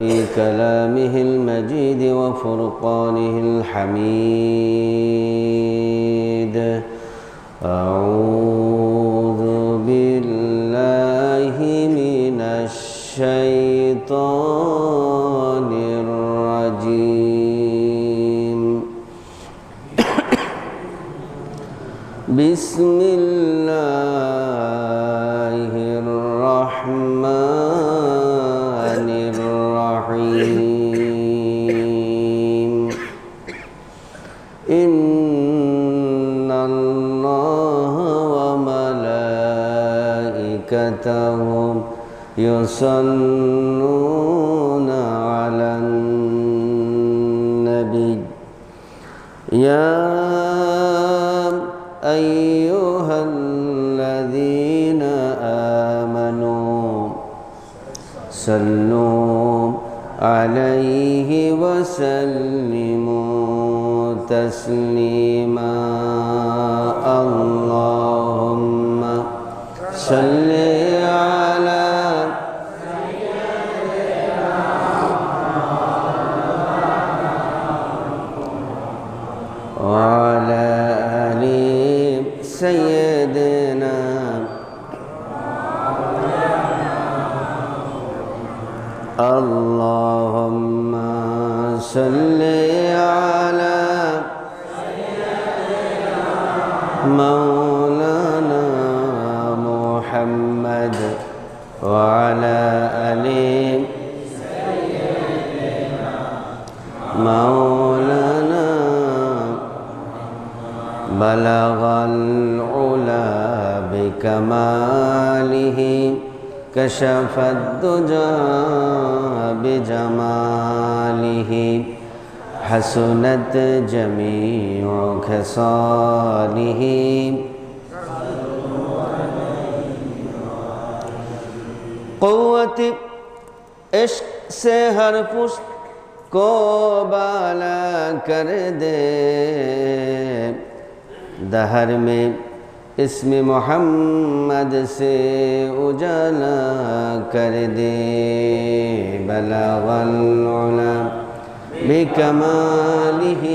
في كلامه المجيد وفرقانه الحميد. أعوذ بالله من الشيطان الرجيم. بسم الله الرحمن الرحيم. إن الله وملائكته يصلون على النبي يا أيها الذين آمنوا صلوا عليه وسلموا تسليما. اللهم صل على وعلى آل سيدنا اللهم صل على مولانا محمد وعلى آل مولانا بلغ العلا بكماله كشف الدجى بجماله حسنت جميع خصاله. قوت عشق سے ہر پشت کو بالا کر دے، دہر میں اسم محمد سے اجالا کر دے. بلغ العلا بکمالہ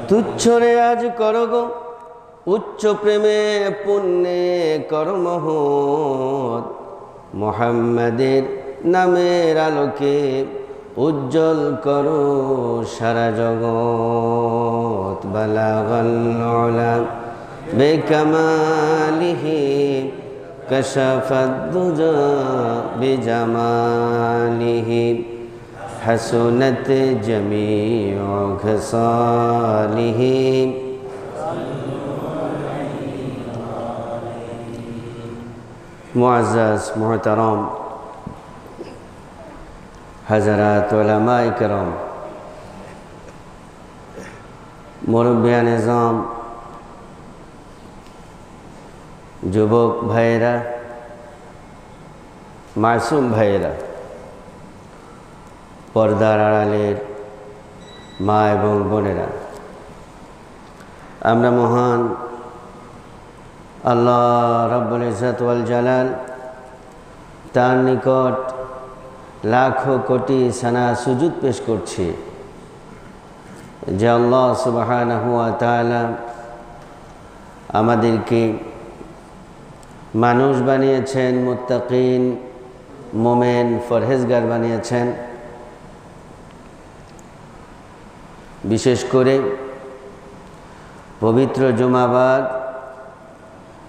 তুচ্ছ রেয়াজ করো গো উচ্চ প্রেমে পুণ্যে কর্মহৎ, মুহাম্মাদের নামের আলোকে উজ্জ্বল করো সারা জগৎ. বালাগাল উলা বিকামালিহি কাশাফাদ দুজা বিজামালিহি حسنت جميع خصاله. मुअज़्ज़ज़ मोहतरम हज़रात उलमाए करम, मुरब्बियान निज़ाम, যুবক ভাইয়েরা, মাসুম ভাইয়েরা, পর্দার আড়ালের মা এবং বোনেরা, আমরা মহান আল্লাহ রাব্বুল ইজ্জত ওয়াল জালাল তার নিকট লাখো কোটি সানা সুজুদ পেশ করছি যে আল্লাহ সুবহানাহু ওয়া তাআলা আমাদেরকে মানুষ বানিয়েছেন, মুত্তাকিন, মোমেন, পরহেজগার বানিয়েছেন। বিশেষ করে পবিত্র জুমাবার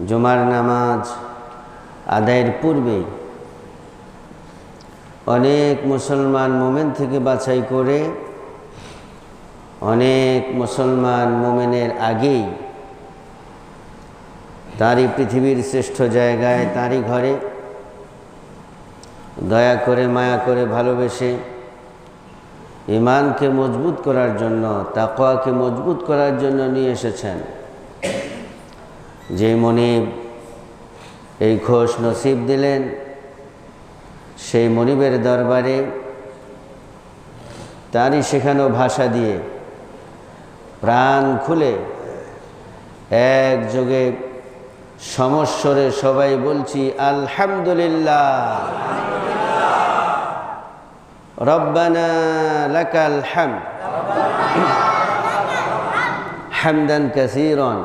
জুমার নামাজ আদায়ের পূর্বেই অনেক মুসলমান মোমেন থেকে বাছাই করে অনেক মুসলমান মোমেনের আগেই তারই পৃথিবীর শ্রেষ্ঠ জায়গায়, তারই ঘরে দয়া করে, মায়া করে, ভালোবেসে ঈমানকে মজবুত করার জন্য, তাকওয়াকে মজবুত করার জন্য নিয়ে এসেছেন। যে মনিব এই খোশ নসিব দিলেন, সেই মনিবের দরবারে তারই শেখানো ভাষা দিয়ে প্রাণ খুলে একযোগে সমস্বরে সবাই বলছি আলহামদুলিল্লাহ, রব্বানা লাকাল হামদ হামদান কাসীরান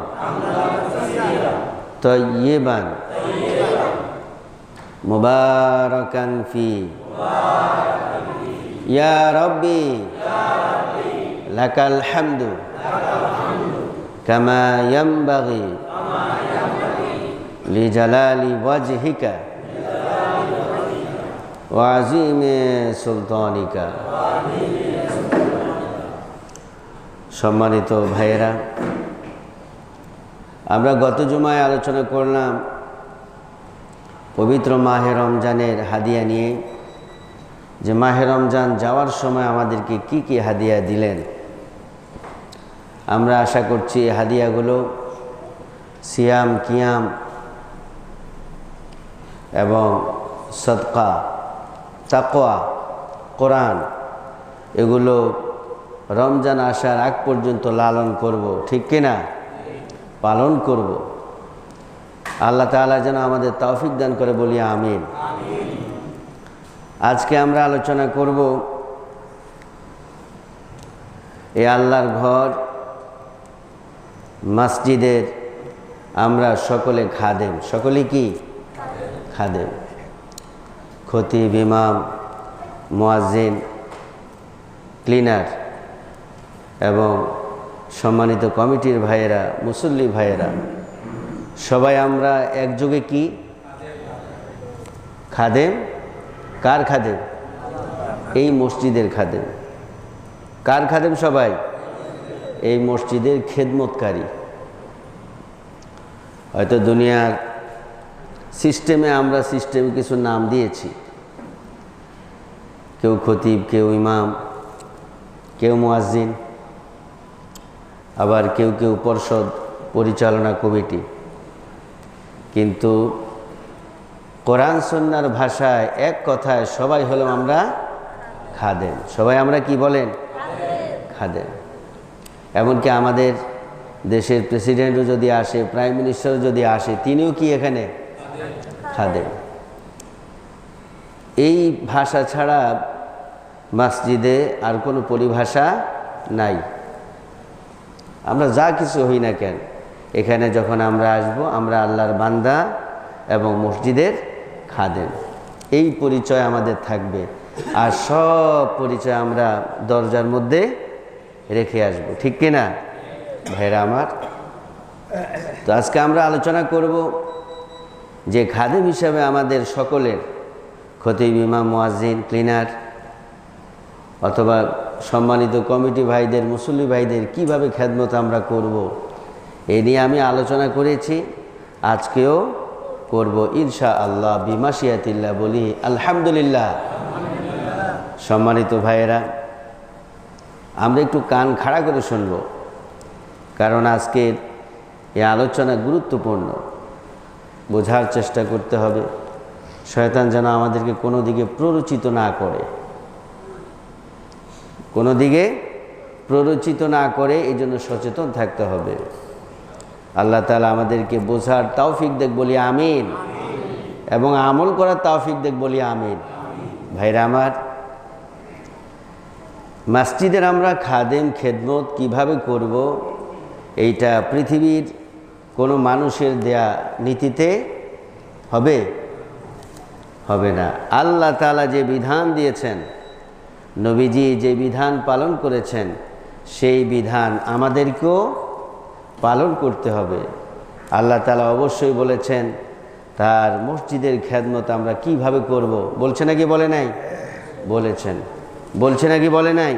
তাইয়িবান মুবারাকান ফি ইয়া রাব্বি লাকাল হামদু কামা ইয়ানবাগি লিজালালি ওয়াজহিকা ওয়া আযীমি সুলতানিকা। সম্মানিত ভাইয়েরা, আমরা গত জুমায় আলোচনা করলাম পবিত্র মাহে রমজানের হাদিয়া নিয়ে, যে মাহে রমজান যাওয়ার সময় আমাদেরকে কি কি হাদিয়া দিলেন। আমরা আশা করছি এই হাদিয়াগুলো সিয়াম, কিয়াম এবং সদকা, তাকওয়া, কোরআন, এগুলো রমজান আসার আগ পর্যন্ত লালন করব, ঠিক কিনা? পালন করব। আল্লাহ তাআলা যেন আমাদের তৌফিক দান করে, বলি আমিন। আজকে আমরা আলোচনা করব এই আল্লাহর ঘর মসজিদের আমরা সকলে খাদেম। সকলে কি খাদেম? খতিব, ইমাম, মুয়াজ্জিন, ক্লিনার এবং সম্মানিত কমিটির ভাইয়েরা, মুসল্লি ভাইয়েরা, সবাই আমরা একযোগে কি খাদেম। কার খাদেম? এই মসজিদের খাদেম। কার খাদেম? সবাই এই মসজিদের খেদমতকারী। হয়তো দুনিয়ার সিস্টেমে আমরা সিস্টেমে কিছু নাম দিয়েছি, কেউ খতিব, কেউ ইমাম, কেউ মুয়াজ্জিন, আবার কেউ কেউ পর্ষদ, পরিচালনা কমিটি। কিন্তু কোরআন সুন্নাহর ভাষায় এক কথায় সবাই হলো আমরা খাদেম। সবাই আমরা কি বলেন? খাদেম। এমনকি আমাদের দেশের প্রেসিডেন্টও যদি আসে, প্রাইম মিনিস্টারও যদি আসে, তিনিও কি এখানে খাদেম। এই ভাষা ছাড়া মসজিদে আর কোনো পরিভাষা নাই। আমরা যা কিছু হই না কেন, এখানে যখন আমরা আসব, আমরা আল্লাহর বান্দা এবং মসজিদের খাদেম, এই পরিচয় আমাদের থাকবে। আর সব পরিচয় আমরা দরজার মধ্যে রেখে আসব, ঠিক কিনা ভাইরা আমার? তো আজকে আমরা আলোচনা করব যে খাদেম হিসাবে আমাদের সকলের, খতিব, ইমাম, মুয়াজ্জিন, ক্লিনার অথবা সম্মানিত কমিটি ভাইদের, মুসল্লি ভাইদের কিভাবে খেদমত আমরা করব, এই নিয়ে আমি আলোচনা করেছি, আজকেও করব ইনশাআল্লাহ বিমাশিয়াতিল্লাহ। বলি আলহামদুলিল্লাহ। সম্মানিত ভাইয়েরা, আমরা একটু কান খাড়া করে শুনব, কারণ আজকের এই আলোচনা গুরুত্বপূর্ণ। বোঝার চেষ্টা করতে হবে, শয়তান যেন আমাদেরকে কোনো দিকে প্ররোচিত না করে, কোনো দিকে প্ররোচিত না করে, এই জন্য সচেতন থাকতে হবে। আল্লাহ তাআলা আমাদেরকে বোঝার তৌফিক দেখ, বলি আমিন, এবং আমল করার তৌফিক দেখ, বলি আমিন। ভাইরা আমার, মসজিদের আমরা খাদেম, খেদমত কিভাবে করব, এইটা পৃথিবীর কোনো মানুষের দেয়া নীতিতে হবে হবে না। আল্লাহ তাআলা যে বিধান দিয়েছেন, নবীজি যে বিধান পালন করেছেন, সেই বিধান আমাদেরকেও পালন করতে হবে। আল্লাহ তাআলা অবশ্যই বলেছেন তার মসজিদের খেদমত আমরা কিভাবে করব। বলছে নাকি বলে নাই? বলেছেন। বলছে নাকি বলে নাই?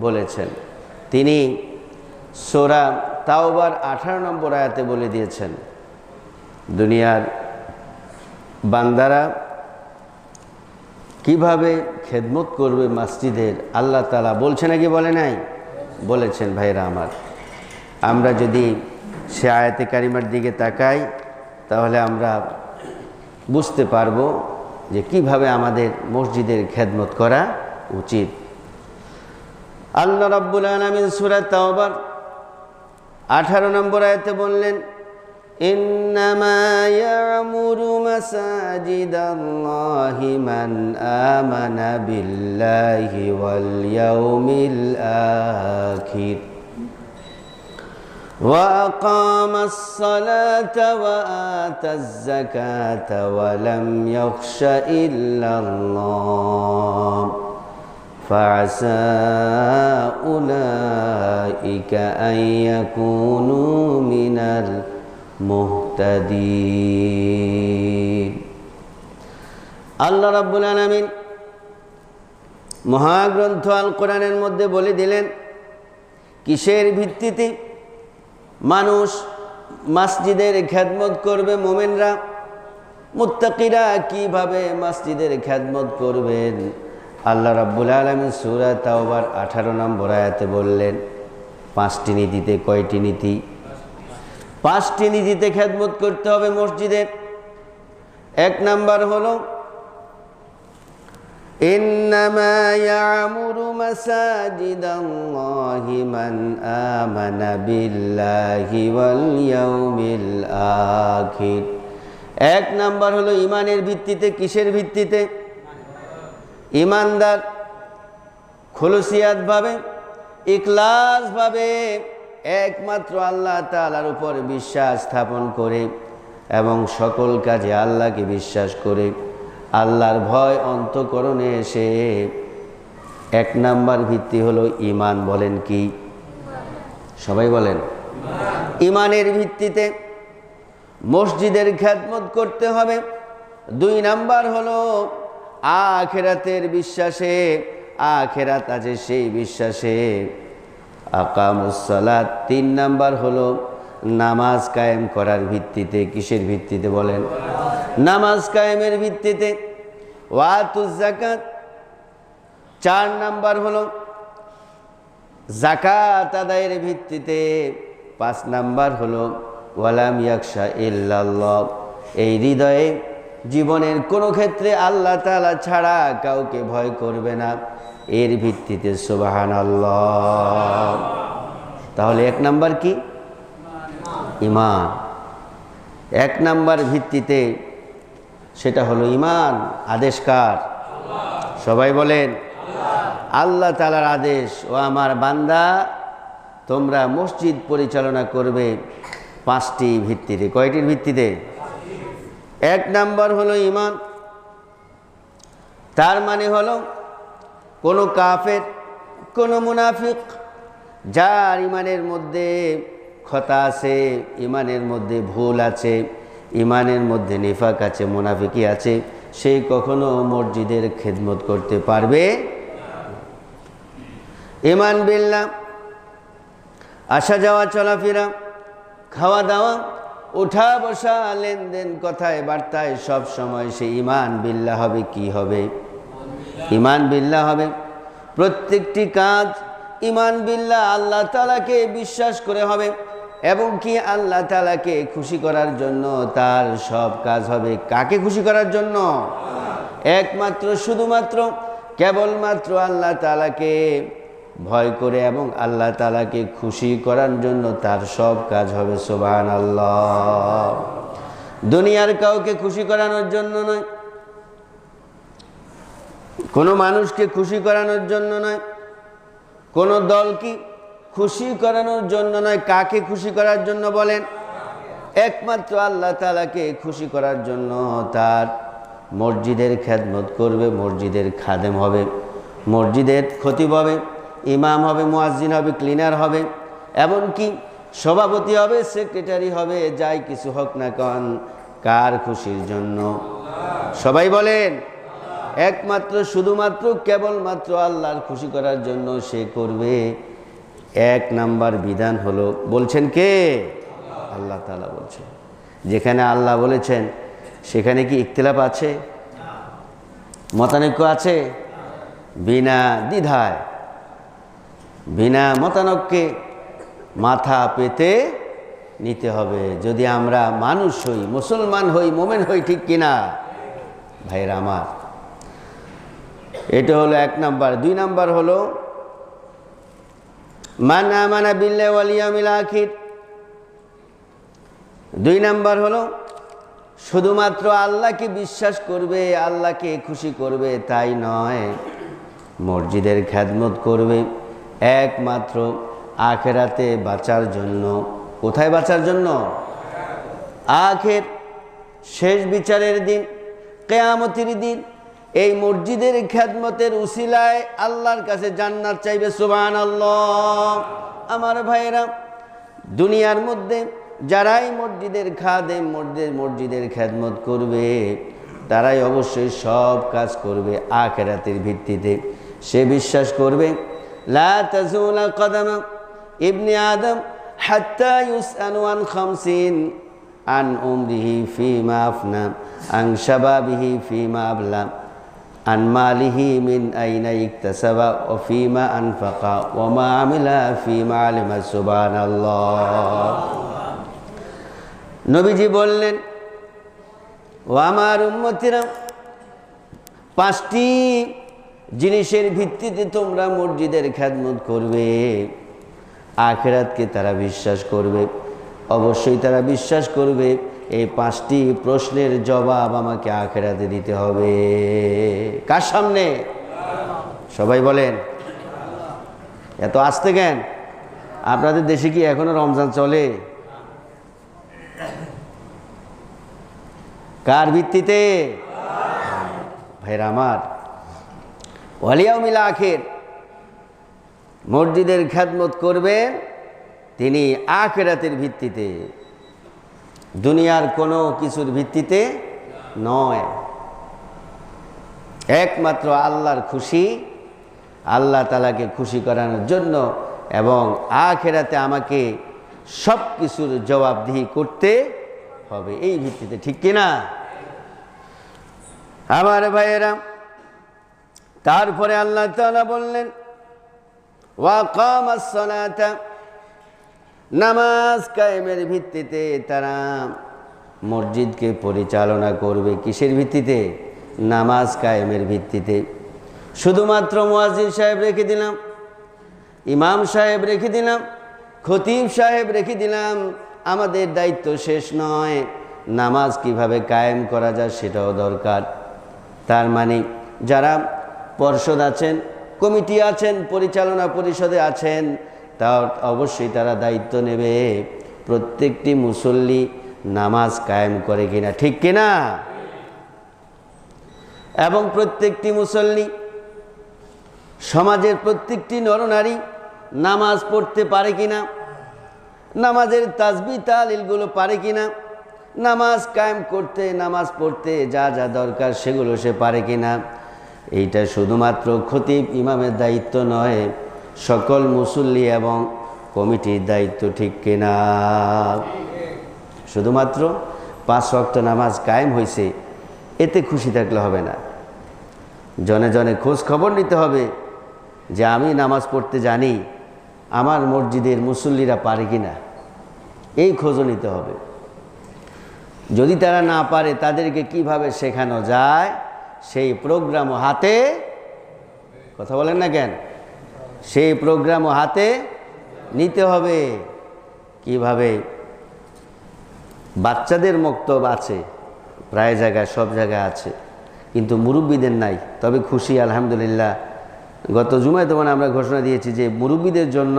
বলেছেন। তিনি সূরা তাওবার 18 নম্বর আয়াতে বলে দিয়েছেন, দুনিয়ার বান্দারা কিভাবে খেদমত করবে মসজিদের। আল্লাহ তাআলা বলছে নাকি বলে নাই? বলেছেন। ভাইরা আমার, আমরা যদি সে আয়াতে কারিমার দিকে তাকাই, তাহলে আমরা বুঝতে পারবো যে কিভাবে আমাদের মসজিদের খেদমত করা উচিত। আল্লাহ রাব্বুল আলামিন সূরা তাওবার 18 নম্বর আয়াতে বললেন, ইন্নামা ইয়ামুরু মাসাজিদাল্লাহি মান আমানা বিল্লাহি ওয়াল ইয়াউমিল আখির ওয়া আকামাস সালাতা ওয়া আতাজ যাকাতা ওয়া লাম ইয়াখশা ইল্লাল্লাহ فعسى أولئك أن يكونوا من المهتدين আল্লাহ রাব্বুল আলামিন মহাগ্রন্থ আল কোরআনের মধ্যে বলে দিলেন কিসের ভিত্তিতে মানুষ মসজিদের খেদমত করবে। মুমিনরা মুত্তাকিরা কিভাবে মসজিদের খেদমত করবেন আল্লাহ রাব্বুল আলামিন সূরা তাওবার 18 নম্বর আয়াতে বললেন। 5টি নীতিতে, কয়টি নীতি? 5টি নীতিতে খেদমত করতে হবে মসজিদের। 1 নাম্বার হলো ইন্নামা ইয়ামুরু মাসাজিদাল্লাহি মান আমানা বিল্লাহি ওয়াল ইয়াউমিল আখির। 1 নাম্বার হলো ঈমানের ভিত্তিতে। কিসের ভিত্তিতে? ইমানদার খুলুসিয়াত ভাবে, ইখলাস ভাবে একমাত্র আল্লাহ তাআলার উপর বিশ্বাস স্থাপন করে এবং সকল কাজে আল্লাহকে বিশ্বাস করে আল্লাহর ভয় অন্তঃকরণে এসে 1 নাম্বার ভিত্তি হলো ঈমান। বলেন কি? সবাই বলেন। ঈমানের ভিত্তিতে মসজিদের খেদমত করতে হবে। 2 নাম্বার হলো আখিরাতের বিশ্বাসে, আখিরাত আছে সেই বিশ্বাসে আকামুস সালাত। 3 নাম্বার হলো নামাজ কায়েম করার ভিত্তিতে। কিসের ভিত্তিতে বলেন? নামাজ কায়েমের ভিত্তিতে। ওয়াতুজ যাকাত। 4 নাম্বার হলো যাকাত আদায়ের ভিত্তিতে। 5 নাম্বার হলো ওয়ালাম ইয়াখশা ইল্লাল্লাহ। এই হৃদয়ে জীবনের কোনো ক্ষেত্রে আল্লাহ তাআলা ছাড়া কাউকে ভয় করবে না, এর ভিত্তিতে। সুবহানাল্লাহ। তাহলে 1 নাম্বার কি? ঈমান। 1 নাম্বার ভিত্তিতে, সেটা হলো ঈমান। আদেশ কার? সবাই বলেন। আল্লাহ তাআলার আদেশ, ও আমার বান্দা তোমরা মসজিদ পরিচালনা করবে 5টি ভিত্তিতে। কয়টির ভিত্তিতে? 1 নাম্বার হলো ঈমান। তার মানে হলো কোনো কাফের, কোনো মুনাফিক যার ঈমানের মধ্যে খতা আছে, ঈমানের মধ্যে ভুল আছে, ঈমানের মধ্যে নিফাক আছে, মুনাফিকি আছে, সে কখনো মসজিদের খেদমত করতে পারবে। ঈমান বিল্লাহ, আসা যাওয়া চলাফেরা, খাওয়া দাওয়া, ওঠা বসা, লেনদেন, কথায় বার্তায় সব সময় সে ঈমান বিল্লাহ হবে। কি হবে? ঈমান বিল্লাহ হবে। প্রত্যেকটি কাজ ঈমান বিল্লাহ, আল্লাহ তাআলাকে বিশ্বাস করে হবে এবং কি আল্লাহ তাআলাকে খুশি করার জন্য তার সব কাজ হবে। কাকে খুশি করার জন্য? একমাত্র, শুধুমাত্র, কেবলমাত্র আল্লাহ তাআলাকে ভয় করে এবং আল্লাহ তাআলাকে খুশি করার জন্য তার সব কাজ হবে। সুবহানাল্লাহ। দুনিয়ার কাউকে খুশি করানোর জন্য নয়, কোনো মানুষকে খুশি করানোর জন্য নয়, কোনো দলকে খুশি করানোর জন্য নয়। কাকে খুশি করার জন্য বলেন? একমাত্র আল্লাহ তাআলাকে খুশি করার জন্য তার মসজিদের খেদমত করবে, মসজিদের খাদেম হবে, মসজিদের খতিব হবে, ইমাম হবে, মুয়াজ্জিন হবে, ক্লিনার হবে, এমনকি সভাপতি হবে, সেক্রেটারি হবে, যাই কিছু হোক না কেন, কার খুশির জন্য? সবাই বলেন। একমাত্র, শুধুমাত্র, কেবলমাত্র আল্লাহর খুশি করার জন্য সে করবে। 1 নাম্বার বিধান হলো, বলছেন কে? আল্লাহ তাআলা বলছেন। যেখানে আল্লাহ বলেছেন সেখানে কি ইখতিলাফ আছে? মতানৈক্য আছে? বিনা দ্বিধায়, বিনা মতানৈক্যে মাথা পেতে নিতে হবে। যদি আমরা মানুষ হই, মুসলমান হই, মুমিন হই, ঠিক কিনা ভাইরা আমার? এটা হলো 1 নাম্বার। 2 নাম্বার হলো মান আমানা বিল্লাহি ওয়াল ইয়াউমিল আখির। 2 নাম্বার হলো শুধুমাত্র আল্লাহকে বিশ্বাস করবে, আল্লাহকে খুশি করবে তাই নয়, মসজিদের খেদমত করবে একমাত্র আখিরাতে বাঁচার জন্য। কোথায় বাঁচার জন্য? আখির, শেষ বিচারের দিন, কিয়ামতের দিন এই মসজিদের খেদমতের উসিলায় আল্লাহর কাছে জান্নাত চাইবে। সুবহানাল্লাহ। আমার ভাইয়েরা, দুনিয়ার মধ্যে যারাই মসজিদের খাদেম, মসজিদের খেদমত করবে তারাই অবশ্যই সব কাজ করবে আখিরাতের ভিত্তিতে। সে বিশ্বাস করবে লা তাজুলা কদম ইবনে আদম হাত্তা ইউসআলু আন খামসিন আন উমরিহি ফিমা আফনা আন শাবাবিহি ফিমা আবলা আন মালিহি মিন আইনা ইকতাসাবা ওয়া ফিমা আনফাকা ওয়া মা আমিলা ফিমা আলিমা। সুবহানাল্লাহ। নবীজি বললেন, ও আমার উম্মতিরা, 5টি জিনিসের ভিত্তিতে তোমরা মসজিদের খেদমত করবে। আখিরাতকে তারা বিশ্বাস করবে, অবশ্যই তারা বিশ্বাস করবে এই 5টি প্রশ্নের জবাব আমাকে আখিরাতে দিতে হবে। কার সামনে? সবাই বলেন। এত আসতে কেন? আপনাদের দেশে কি এখনো রমজান চলে? কার ভিত্তিতে? ভাইরা আমার, ওয়াল ইয়াউমিল আখির, মসজিদের খেদমত করবেন তিনি আখিরাতের ভিত্তিতে, দুনিয়ার কোনো কিছুর ভিত্তিতে নয়। একমাত্র আল্লাহর খুশি, আল্লাহ তাআলাকে খুশি করানোর জন্য এবং আখিরাতে আমাকে সব কিছুর জবাবদিহি করতে হবে, এই ভিত্তিতে। ঠিক কিনা আমার ভাইয়েরা? তারপরে আল্লাহ তাআলা বললেন, ওয়া কামাস সালাতা, নামাজ কায়েমের ভিত্তিতে তারা মসজিদকে পরিচালনা করবে। কিসের ভিত্তিতে? নামাজ কায়েমের ভিত্তিতে। শুধুমাত্র মুয়াজ্জিন সাহেব রেখে দিলাম, ইমাম সাহেব রেখে দিলাম, খতিব সাহেব রেখে দিলাম, আমাদের দায়িত্ব শেষ নয়। নামাজ কিভাবে কায়েম করা যায় সেটাও দরকার। তার মানে যারা পর্ষদ আছেন, কমিটি আছেন, পরিচালনা পরিষদে আছেন, তা অবশ্যই তারা দায়িত্ব নেবে প্রত্যেকটি মুসল্লি নামাজ কায়েম করে কিনা। ঠিক কিনা? এবং প্রত্যেকটি মুসল্লি, সমাজের প্রত্যেকটি নরনারী নামাজ পড়তে পারে কিনা, নামাজের তাসবিহ তাহলিলগুলো পারে কিনা, নামাজ কায়েম করতে, নামাজ পড়তে যা যা দরকার সেগুলো সে পারে কিনা। এইটা শুধুমাত্র খতিব ইমামের দায়িত্ব নয়, সকল মুসল্লি এবং কমিটির দায়িত্ব। ঠিক কিনা? শুধুমাত্র 5 ওয়াক্ত নামাজ কায়েম হয়েছে এতে খুশি থাকলে হবে না, জনে জনে খোঁজ খবর নিতে হবে যে আমি নামাজ পড়তে জানি, আমার মসজিদের মুসল্লিরা পারে কিনা, এই খোঁজও নিতে হবে। যদি তারা না পারে তাদেরকে কিভাবে শেখানো যায় সেই প্রোগ্রামও হাতে, কথা বলেন না কেন, সেই প্রোগ্রামও হাতে নিতে হবে। কিভাবে? বাচ্চাদের মক্তব আছে প্রায় জায়গায়, সব জায়গায় আছে, কিন্তু মুরব্বীদের নাই। তবে খুশি আলহামদুলিল্লাহ, গত জুমায় তোমার আমরা ঘোষণা দিয়েছি যে মুরব্বীদের জন্য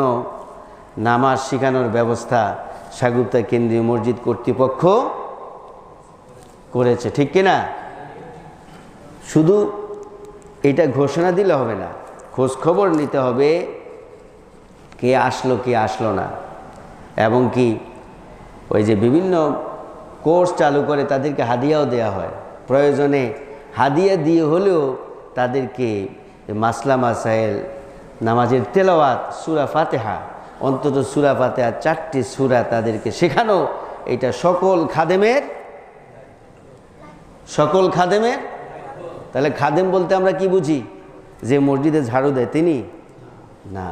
নামাজ শেখানোর ব্যবস্থা সাগুপ্তা কেন্দ্রীয় মসজিদ কর্তৃপক্ষ করেছে। ঠিক কিনা? শুধু এটা ঘোষণা দিলে হবে না, খোঁজ খবর নিতে হবে কে আসলো কে আসলো না। এবং কি ওই যে বিভিন্ন কোর্স চালু করে তাদেরকে হাদিয়াও দেওয়া হয়, প্রয়োজনে হাদিয়া দিয়ে হলেও তাদেরকে মাসলা মাসাইল, নামাজের তেলাওয়াত, সূরা ফাতিহা, অন্তত সূরা ফাতিহা 4টি সূরা তাদেরকে শেখানো, এটা সকল খাদেমের তাহলে খাদেম বলতে আমরা কি বুঝি? যে মসজিদে ঝাড়ু দেয় তিনি না,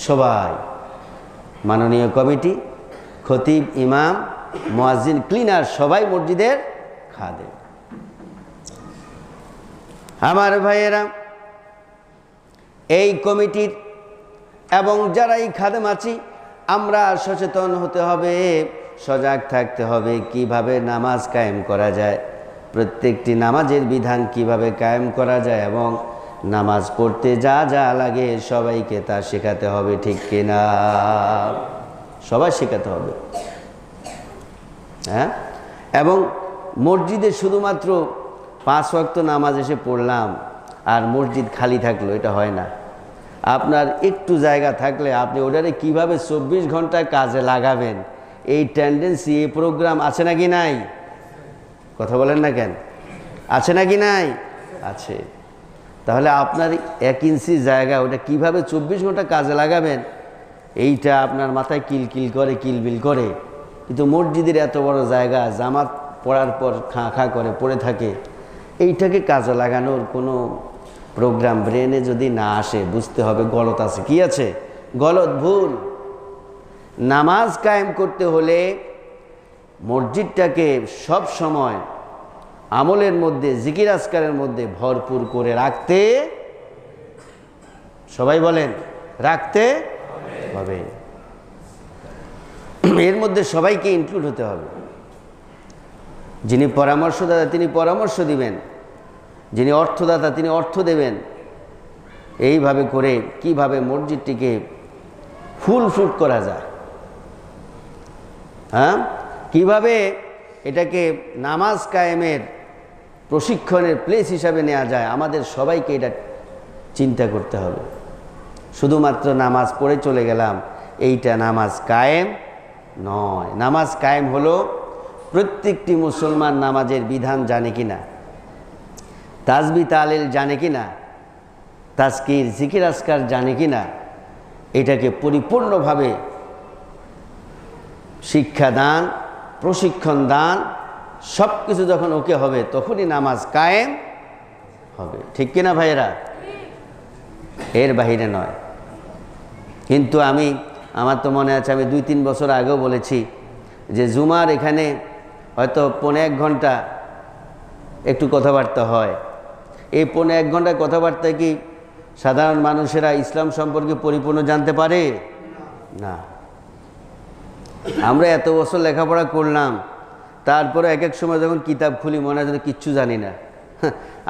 সবাই, মাননীয় কমিটি, খতিব, ইমাম, মুয়াজ্জিন, ক্লিনার, সবাই মসজিদের খাদেম। আমার ভাইয়েরা, এই কমিটির এবং যারা এই খাদেম আছি আমরা সচেতন হতে হবে, সজাগ থাকতে হবে কিভাবে নামাজ কায়েম করা যায়, প্রত্যেকটি নামাজের বিধান কিভাবে কায়েম করা যায় এবং নামাজ পড়তে যা যা লাগে সবাইকে তা শেখাতে হবে, ঠিক কিনা? সবাই শেখাতে হবে। হ্যাঁ, এবং মসজিদে শুধুমাত্র 5 ওয়াক্ত নামাজ এসে পড়লাম আর মসজিদ খালি থাকলো, এটা হয় না। আপনার একটু জায়গা থাকলে আপনি ওটারে কিভাবে 24 ঘন্টা কাজে লাগাবেন, এই টেন্ডেন্সি, এই প্রোগ্রাম আছে নাকি নাই? কথা বলেন না কেন? আছে নাকি নাই? আছে। তাহলে আপনার 1 ইঞ্চি জায়গা ওটা কিভাবে 24 ঘন্টা কাজে লাগাবেন, এইটা আপনার মাথায় কিলকিল করে, কিলবিল করে। কিন্তু মসজিদের এত বড় জায়গা, জামাত পড়ার পর খাঁ খাঁ করে পড়ে থাকে, এইটাকে কাজে লাগানোর কোনো প্রোগ্রাম ব্রেনে যদি না আসে, বুঝতে হবে গলত আছে। কি আছে? গলত, ভুল। নামাজ কায়েম করতে হলে মসজিদটাকে সব সময় আমলের মধ্যে, জিকির আজকারের মধ্যে ভরপুর করে রাখতে, সবাই বলেন, রাখতে হবে। এর মধ্যে সবাইকে ইনক্লুড হতে হবে। যিনি পরামর্শদাতা তিনি পরামর্শ দিবেন, যিনি অর্থদাতা তিনি অর্থ দেবেন। এইভাবে করে কিভাবে মসজিদটিকে ফুলফ্রুট করা যায়, হ্যাঁ, কিভাবে এটাকে নামাজ কায়েমের প্রশিক্ষণের প্লেস হিসাবে নেওয়া যায়, আমাদের সবাইকে এটা চিন্তা করতে হবে। শুধুমাত্র নামাজ পড়ে চলে গেলাম, এইটা নামাজ কায়েম নয়। নামাজ কায়েম হলো প্রত্যেকটি মুসলমান নামাজের বিধান জানে কিনা, তাসবিহ তাহলিল জানে কিনা, তাজকির জিকির আজকার জানে কিনা, এটাকে পরিপূর্ণভাবে শিক্ষা দান, প্রশিক্ষণ দান, সব কিছু যখন ওকে হবে তখনই নামাজ কায়েম হবে, ঠিক কিনা ভাইয়েরা? এর বাহিরে নয়। কিন্তু আমার তো মনে আছে, আমি 2-3 বছর আগেও বলেছি যে জুমার এখানে হয়তো 1.5 ঘন্টা একটু কথাবার্তা হয়। এই 1.5 ঘন্টা কথাবার্তায় কি সাধারণ মানুষেরা ইসলাম সম্পর্কে পরিপূর্ণ জানতে পারে? না। আমরা এত বছর লেখাপড়া করলাম, তারপরে এক এক সময় যখন কিতাব খুলি মনে হয় যেন কিচ্ছু জানি না।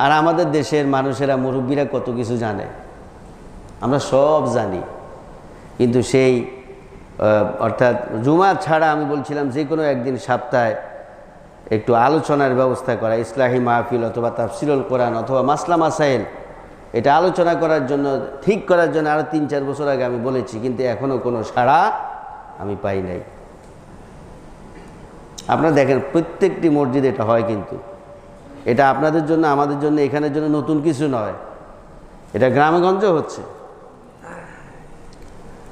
আর আমাদের দেশের মানুষেরা, মুরব্বীরা কত কিছু জানে, আমরা সব জানি। কিন্তু সেই অর্থাৎ জুমা ছাড়া আমি বলছিলাম যে কোনো একদিন সপ্তাহে একটু আলোচনার ব্যবস্থা করা, ইসলাহি মাহফিল অথবা তাফসিরুল কোরআন অথবা মাসলা মাসাইল, এটা আলোচনা করার জন্য, ঠিক করার জন্য আরও 3-4 বছর আগে আমি বলেছি, কিন্তু এখনও কোনো সাড়া আমি পাই নাই। আপনারা দেখেন প্রত্যেকটি মসজিদে এটা হয়, কিন্তু এটা আপনাদের জন্য, আমাদের জন্য, এখানের জন্য নতুন কিছু নয়, এটা গ্রামগঞ্জে হচ্ছে।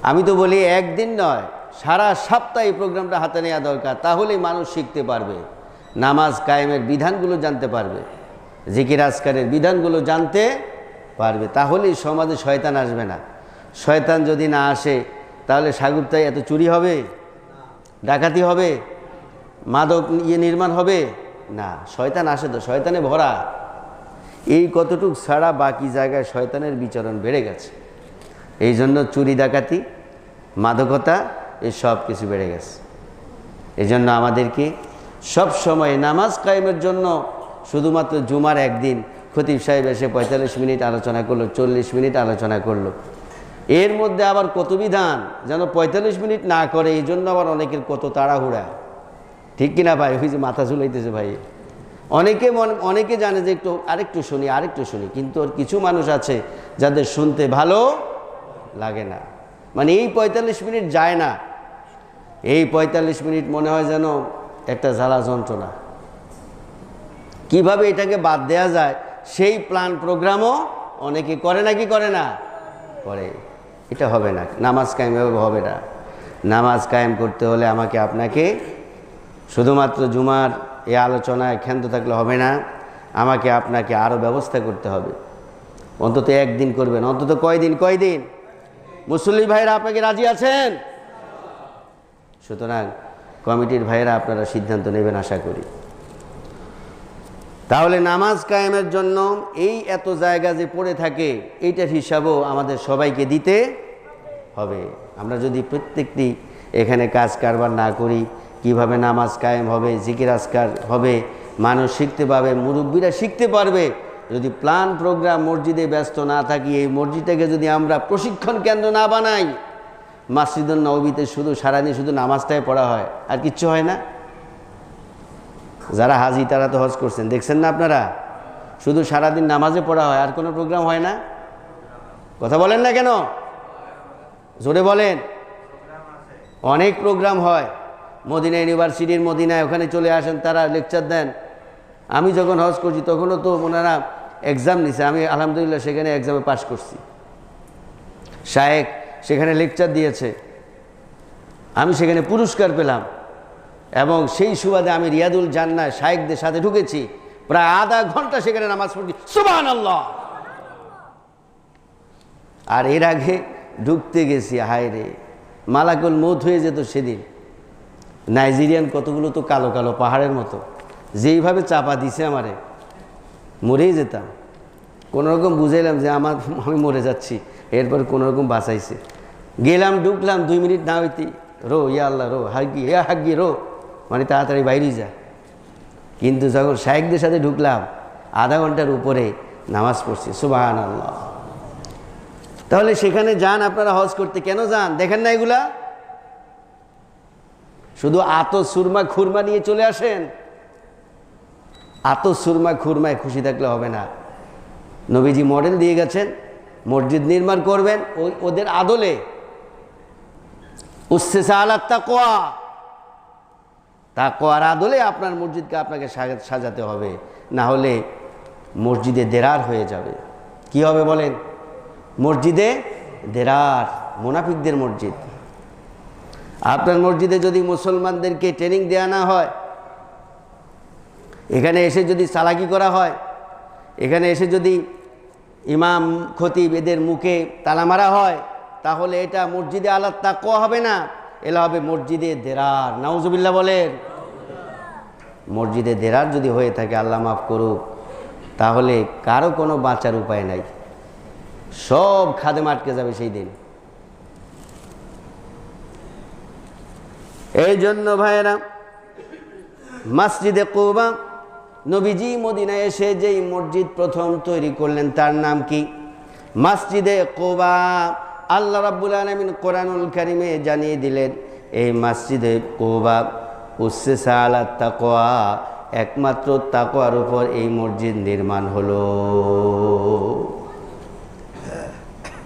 আমি তো বলি একদিন নয়, সারা সপ্তাহে এই প্রোগ্রামটা হাতে নেওয়া দরকার, তাহলেই মানুষ শিখতে পারবে, নামাজ কায়েমের বিধানগুলো জানতে পারবে, জিকির আজকারের বিধানগুলো জানতে পারবে, তাহলেই সমাজে শয়তান আসবে না। শয়তান যদি না আসে তাহলে সাগুপ্তায় এত চুরি হবে, ডাকাতি হবে, মাদক নির্মাণ হবে না। শয়তান আসে তো, শয়তানে ভরা। এই কতটুক ছাড়া বাকি জায়গায় শয়তানের বিচরণ বেড়ে গেছে। এই জন্য চুরি ডাকাতি, মাদকতা, এই সব কিছু বেড়ে গেছে। এই জন্য আমাদেরকে সব সময় নামাজ কায়েমের জন্য, শুধুমাত্র জুমার একদিন খতিব সাহেব এসে 45 মিনিট আলোচনা করলো, 40 মিনিট আলোচনা করলো, এর মধ্যে আবার কত বিধান, যেন 45 মিনিট না করে। এই জন্য আবার অনেকের কত তাড়াহুড়া, ঠিক কিনা ভাই? ওই যে মাথা ঝুলাইতেছে ভাই। অনেকে জানে যে আরেকটু শুনি, কিন্তু ওর কিছু মানুষ আছে যাদের শুনতে ভালো লাগে না। মানে এই 45 মিনিট যায় না, এই 45 মিনিট মনে হয় যেন একটা জ্বালা যন্ত্রণা। কিভাবে এটাকে বাদ দেওয়া যায় সেই প্ল্যান প্রোগ্রামও অনেকে করে নাকি করে না? করে। এটা হবে না, নামাজ কায়েম হবে না। নামাজ কায়েম করতে হলে আমাকে আপনাকে শুধুমাত্র জুমার এই আলোচনায় ক্ষান্ত থাকলে হবে না, আমাকে আপনাকে আরও ব্যবস্থা করতে হবে। অন্তত একদিন করবেন, অন্তত কয়দিন? মুসল্লি ভাইরা আপনাকে রাজি আছেন? সুতরাং কমিটির ভাইরা আপনারা সিদ্ধান্ত নেবেন আশা করি। তাহলে নামাজ কায়েমের জন্য এই এত জায়গা যে পড়ে থাকে, এইটার হিসাবও আমাদের সবাইকে দিতে হবে। আমরা যদি প্রত্যেকটি এখানে কাজ কারবার না করি, কিভাবে নামাজ কায়েম হবে, জিকির আজকার হবে, মানুষ শিখতে পাবে, মুরব্বীরা শিখতে পারবে। যদি প্ল্যান প্রোগ্রাম মসজিদে ব্যস্ত না থাকি, এই মসজিদটাকে যদি আমরা প্রশিক্ষণ কেন্দ্র না বানাই, মসজিদুন নববীতে শুধু সারাদিন শুধু নামাজটাই পড়া হয়, আর কিচ্ছু হয় না। যারা হাজি তারা তো হজ করছেন, দেখছেন না আপনারা, শুধু সারাদিন নামাজে পড়া হয়, আর কোনো প্রোগ্রাম হয় না। কথা বলেন না কেন, জোরে বলেন। অনেক প্রোগ্রাম হয়। মদিনা ইউনিভার্সিটির মদিনায় ওখানে চলে আসেন, তারা লেকচার দেন। আমি যখন হজ করছি তখনও তো ওনারা এক্সাম নিছে, আমি আলহামদুলিল্লাহ সেখানে এক্সামে পাশ করছি। শায়েখ সেখানে লেকচার দিয়েছে, আমি সেখানে পুরস্কার পেলাম, এবং সেই সুবাদে আমি রিয়াদুল জান্নাহ শায়েখদের সাথে ঢুকেছি, প্রায় আধা ঘন্টা সেখানে নামাজ পড়ছি, সুবহানাল্লাহ। আর এর আগে ঢুকতে গেছি, হায় রে, মালাকুল মৌত হয়ে যেত সেদিন। নাইজেরিয়ান কতগুলো তো কালো কালো পাহাড়ের মতো, যেইভাবে চাপা দিছে আমারে, মরেই যেতাম। কোনোরকম বুঝাইলাম যে আমি মরে যাচ্ছি, এরপর কোনোরকম বাঁচাইছে। গেলাম, ঢুকলাম, 2 মিনিট না হইতে রো, ইয়া আল্লাহ রো, হাগি হাগি রো, মানে তাড়াতাড়ি বাইরেই যা। কিন্তু যখন শায়েখদের সাথে ঢুকলাম, আধা ঘন্টার উপরে নামাজ পড়ছি, সুবহানাল্লাহ। তাহলে সেখানে যান আপনারা হজ করতে, কেন যান দেখেন না? এগুলা শুধু আতর সুরমা খুরমা নিয়ে চলে আসেন। আতর সুরমা খুরমায় খুশি থাকলে হবে না। নবীজি মডেল দিয়ে গেছেন, মসজিদ নির্মাণ করবেন ওদের আদলে, উসসিসা আলা তাকওয়া, তাকওয়ার আদলে আপনার মসজিদকে আপনাকে সাজাতে হবে, না হলে মসজিদে দেরার হয়ে যাবে। কি হবে বলেন? মসজিদে দেরার, মুনাফিকদের মসজিদ। আপনার মসজিদে যদি মুসলমানদেরকে ট্রেনিং দেওয়া না হয়, এখানে এসে যদি চালাকি করা হয়, এখানে এসে যদি ইমাম খতিব এদের মুখে তালা মারা হয়, তাহলে এটা মসজিদে আলা তাকওয়া হবে না, এলা হবে মসজিদে দেরার। নাউজুবিল্লাহ বলেন। মসজিদে দেরার যদি হয়ে থাকে, আল্লাহ মাফ করুক, তাহলে কারো কোনো বাঁচার উপায় নাই, সব খাদেম আটকে যাবে সেই দিন। এই জন্য ভাইয়েরা, মসজিদে কুবা, নবীজি মদিনায় এসে যেই মসজিদ প্রথম তৈরি করলেন তার নাম কি? মসজিদে কুবা। আল্লাহ রাব্বুল আলামিন কোরআনুল কারীমে জানিয়ে দিলেন, এই মসজিদে কুবা উসসিসা আলা তাকওয়া, একমাত্র তাকওয়ার উপর এই মসজিদ নির্মাণ হলো।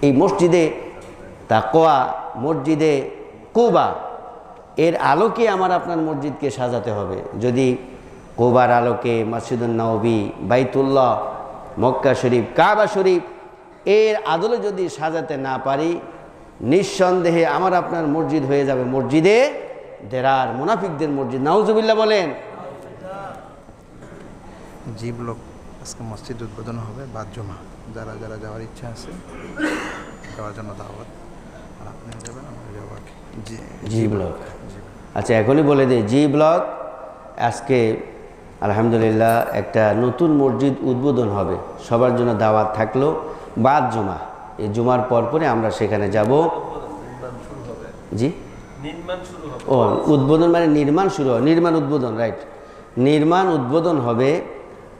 এই মসজিদে তাকওয়া, মসজিদে কুবা, এর আলোকে আমার আপনার মসজিদকে সাজাতে হবে। যদি কুবার আলোকে মসজিদুন নববী, বাইতুল্লাহ, মক্কা শরীফ, কাবা শরীফ এর আদলে যদি সাজাতে না পারি, নিঃসন্দেহে আমার আপনার মসজিদ হয়ে যাবে মসজিদে দেরার, মুনাফিকদের মসজিদ। নাউজুবিল্লাহ বলেন। জি ব্লক আজকে মসজিদ উদ্বোধন হবে, বাদ জমা। যারা যারা যাওয়ার ইচ্ছা আছে যাওয়ার জন্য দাওয়াত। আর আপনি যাবেন, আমরা যাবো। জি ব্লক। আচ্ছা, এখনই বলে দিই, জি ব্লক আজকে আলহামদুলিল্লাহ একটা নতুন মসজিদ উদ্বোধন হবে, সবার জন্য দাওয়াত থাকলো। বাদ জমা, এই জুমার পরে আমরা সেখানে যাব। জি, ও উদ্বোধন মানে নির্মাণ শুরু হবে, নির্মাণ উদ্বোধন, রাইট, নির্মাণ উদ্বোধন হবে।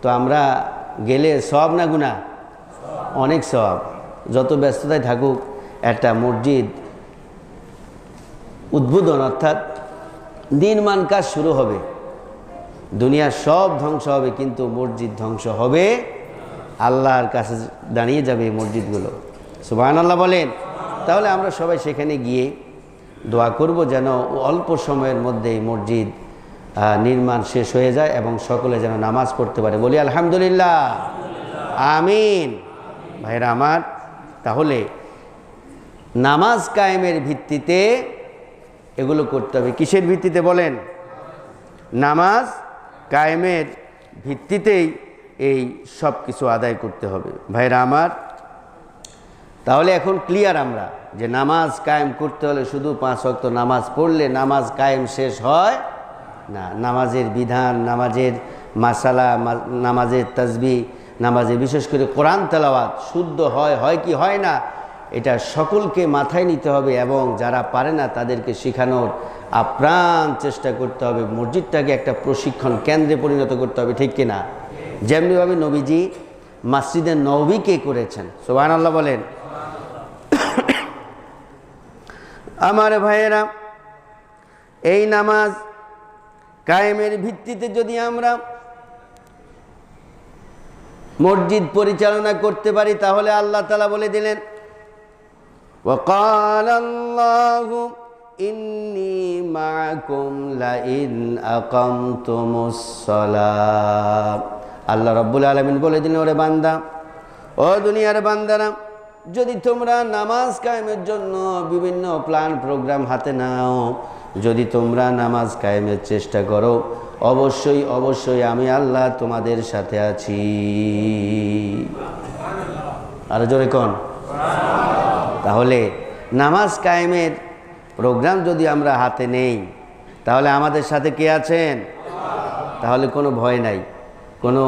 তো আমরা গেলে সওয়াব না গুনাহ? অনেক সওয়াব। যত ব্যস্ততায় থাকুক, একটা মসজিদ উদ্বোধন অর্থাৎ নির্মাণ কাজ শুরু হবে। দুনিয়ার সব ধ্বংস হবে, কিন্তু মসজিদ ধ্বংস হবে, আল্লাহর কাছে দাঁড়িয়ে যাবে এই মসজিদগুলো। সুবহানাল্লাহ বলেন। তাহলে আমরা সবাই সেখানে গিয়ে দোয়া করব যেন অল্প সময়ের মধ্যে এই মসজিদ নির্মাণ শেষ হয়ে যায় এবং সকলে যেন নামাজ পড়তে পারে। বলি আলহামদুলিল্লাহ, আমিন। ভাইরা আমার, তাহলে নামাজ কায়েমের ভিত্তিতে এগুলো করতে হবে। কিসের ভিত্তিতে বলেন? নামাজ কায়েমের ভিত্তিতেই এই সব কিছু আদায় করতে হবে। ভাইরা আমার, তাহলে এখন ক্লিয়ার আমরা যে নামাজ কায়েম করতে হলে শুধু 5 ওয়াক্ত নামাজ পড়লে নামাজ কায়েম শেষ হয় না। নামাজের বিধান, নামাজের মাসালা, নামাজের তাসবিহ, নামাজে বিশেষ করে কোরআন তেলাওয়াত শুদ্ধ হয় কি হয় না, এটা সকলকে মাথায় নিতে হবে এবং যারা পারে না তাদেরকে শেখানোর আপ্রাণ চেষ্টা করতে হবে। মসজিদটাকে একটা প্রশিক্ষণ কেন্দ্রে পরিণত করতে হবে, ঠিক কিনা? যেমনিভাবে নবীজি মসজিদে নববীকে করেছেন, সুবহানাল্লাহ বলেন। আমার ভাইয়েরা, এই নামাজ কায়েমের ভিত্তিতে যদি আমরা মসজিদ পরিচালনা করতে পারি তাহলে আল্লাহ তাআলা বলে দিলেন, وقال الله إني معكم لئن أقمتم الصلاة। আল্লাহ রাব্বুল আলামিন বলে দিলেন, ওরে বান্দা, ও দুনিয়ার বান্দারা, যদি তোমরা নামাজ কায়েমের জন্য বিভিন্ন প্ল্যান প্রোগ্রাম হাতে নাও, যদি তোমরা নামাজ কায়েমের চেষ্টা করো, অবশ্যই অবশ্যই আমি আল্লাহ তোমাদের সাথে আছি। আর জোরে কোন? তাহলে নামাজ কায়েমের প্রোগ্রাম যদি আমরা হাতে নেই তাহলে আমাদের সাথে কে আছেন? তাহলে কোনো ভয় নাই, কোনো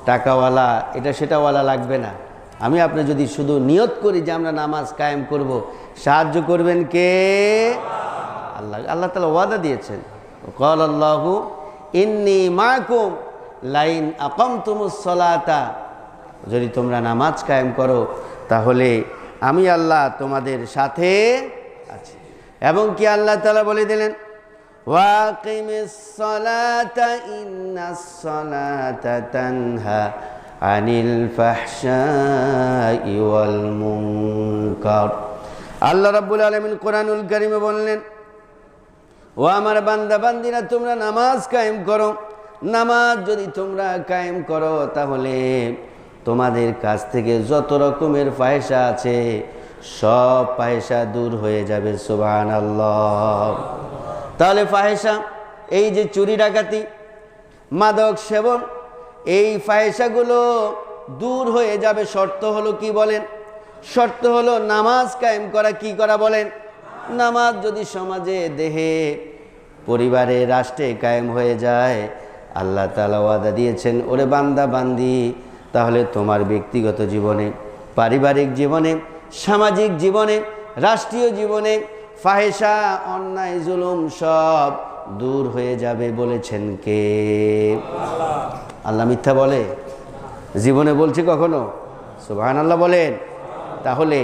টাকাওয়ালা এটা সেটাওয়ালা লাগবে না। আমি আপনি যদি শুধু নিয়ত করি যে আমরা নামাজ কায়েম করব, সাহায্য করবেন কে? আল্লাহ। আল্লাহ তাআলা ওয়াদা দিয়েছেন, ক্বাল আল্লাহু ইন্নী মাআকুম লাইন আকামতুমুস সালাতা, যদি তোমরা নামাজ কায়েম করো তাহলে আমি আল্লাহ তোমাদের সাথে আছি। এবং কি আল্লাহ তাআলা বলে দিলেন, ওয়াকিমিস সালাতা ইন্নাস সালাতা তানহা আনিল ফাহশাই ওয়াল মুনকার। আল্লাহ রাব্বুল আলামিন কোরআনুল কারীমে বললেন, ও আমার বান্দা বান্দিরা, তোমরা নামাজ কায়েম করো। নামাজ যদি তোমরা কায়েম করো তাহলে তোমাদের কাছ থেকে যত রকমের ফাহিশা আছে সব ফাহিশা দূর হয়ে যাবে, সুবহানাল্লাহ। তাহলে ফাহিশা, এই যে চুরি ডাকাতি, মাদক সেবন, এই ফাহিশাগুলো দূর হয়ে যাবে। শর্ত হলো কি বলেন? শর্ত হলো নামাজ কায়েম করা। কি করা বলেন? নামাজ যদি সমাজে, দেহে, পরিবারে, রাষ্ট্রে কায়েম হয়ে যায়, আল্লাহ তাআলা ওয়াদা দিয়েছেন, ওরে বান্দা বান্দি, তাহলে তোমার ব্যক্তিগত জীবনে, পারিবারিক জীবনে, সামাজিক জীবনে, রাষ্ট্রীয় জীবনে ফাহিশা, অন্যায়, জুলুম সব দূর হয়ে যাবে। বলেছেন কে? আল্লাহ মিথ্যা বলে? জীবনে বলছে কখনো? সুবহানাল্লাহ বলেন। তাহলে